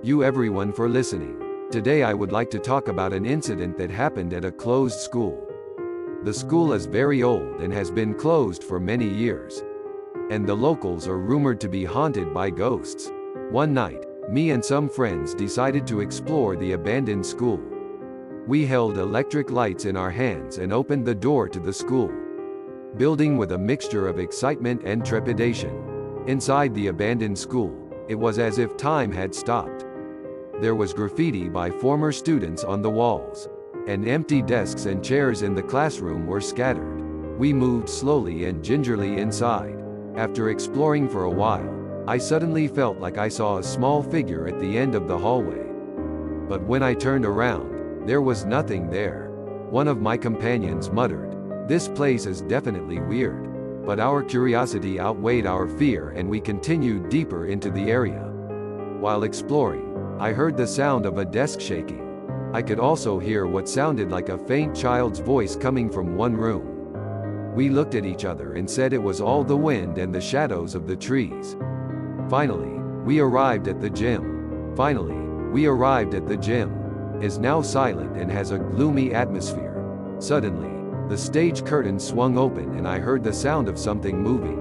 you everyone for listening. Today I would like to talk about an incident that happened at a closed school. The school is very old and has been closed for many years. And the locals are rumored to be haunted by ghosts. One night, me and some friends decided to explore the abandoned school. We held electric lights in our hands and opened the door to the school building with a mixture of excitement and trepidation. Inside the abandoned school, it was as if time had stopped. There was graffiti by former students on the walls, and empty desks and chairs in the classroom were scattered. We moved slowly and gingerly inside. After exploring for a while, I suddenly felt like I saw a small figure at the end of the hallway. But when I turned around, there was nothing there. One of my companions muttered, "This place is definitely weird." But our curiosity outweighed our fear and we continued deeper into the area. While exploring, I heard the sound of a desk shaking. I could also hear what sounded like a faint child's voice coming from one room. We looked at each other and said it was all the wind and the shadows of the trees. Finally, we arrived at the gym. Is now silent and has a gloomy atmosphere. Suddenly, the stage curtain swung open and I heard the sound of something moving.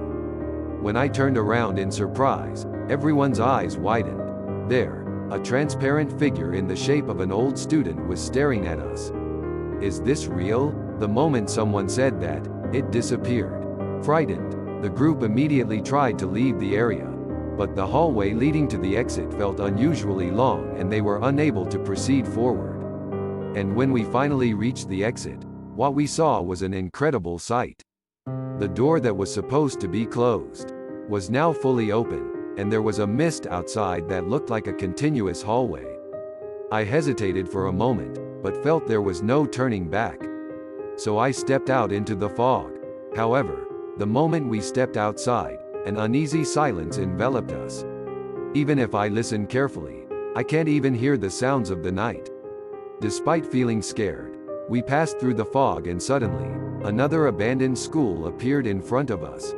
When I turned around in surprise, everyone's eyes widened. There, a transparent figure in the shape of an old student was staring at us. "Is this real?" The moment someone said that, it disappeared. Frightened, the group immediately tried to leave the area. But the hallway leading to the exit felt unusually long and they were unable to proceed forward. And when we finally reached the exit, what we saw was an incredible sight. The door that was supposed to be closed was now fully open, and there was a mist outside that looked like a continuous hallway. I hesitated for a moment, but felt there was no turning back. So I stepped out into the fog. However, the moment we stepped outside, an uneasy silence enveloped us. Even if I listen carefully, I can't even hear the sounds of the night. Despite feeling scared, we passed through the fog and suddenly, another abandoned school appeared in front of us.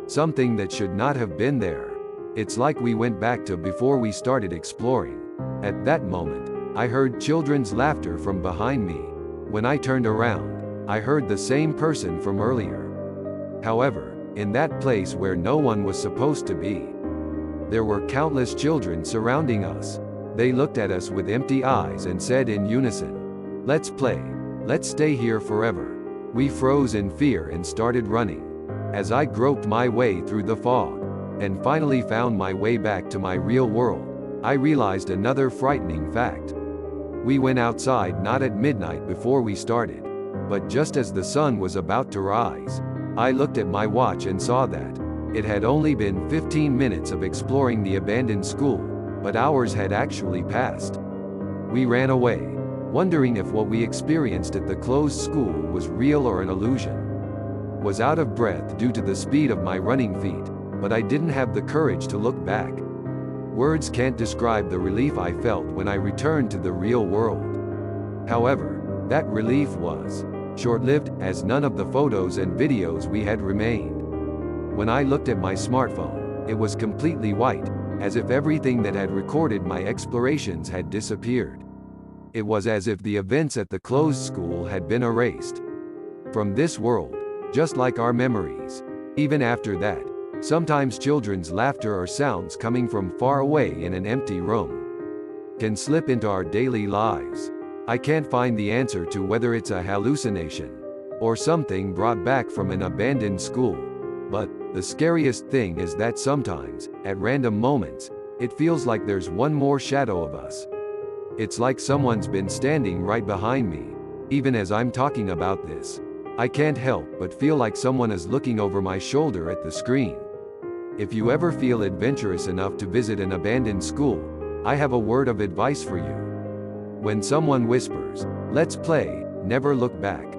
Something that should not have been there. It's like we went back to before we started exploring. At that moment, I heard children's laughter from behind me. When I turned around, I heard the same person from earlier. However, in that place where no one was supposed to be, there were countless children surrounding us. They looked at us with empty eyes and said in unison, "Let's play. Let's stay here forever." We froze in fear and started running. As I groped my way through the fog, and finally found my way back to my real world, I realized another frightening fact. We went outside not at midnight before we started, but just as the sun was about to rise. I looked at my watch and saw that it had only been 15 minutes of exploring the abandoned school, but hours had actually passed. We ran away, wondering if what we experienced at the closed school was real or an illusion. Was out of breath due to the speed of my running feet, but I didn't have the courage to look back. Words can't describe the relief I felt when I returned to the real world. However, that relief was short-lived, as none of the photos and videos we had remained. When I looked at my smartphone, it was completely white, as if everything that had recorded my explorations had disappeared. It was as if the events at the closed school had been erased from this world, just like our memories. Even after that, sometimes children's laughter or sounds coming from far away in an empty room can slip into our daily lives. I can't find the answer to whether it's a hallucination or something brought back from an abandoned school. But the scariest thing is that sometimes, at random moments, it feels like there's one more shadow of us. It's like someone's been standing right behind me. Even as I'm talking about this, I can't help but feel like someone is looking over my shoulder at the screen. If you ever feel adventurous enough to visit an abandoned school, I have a word of advice for you. When someone whispers, "Let's play," never look back.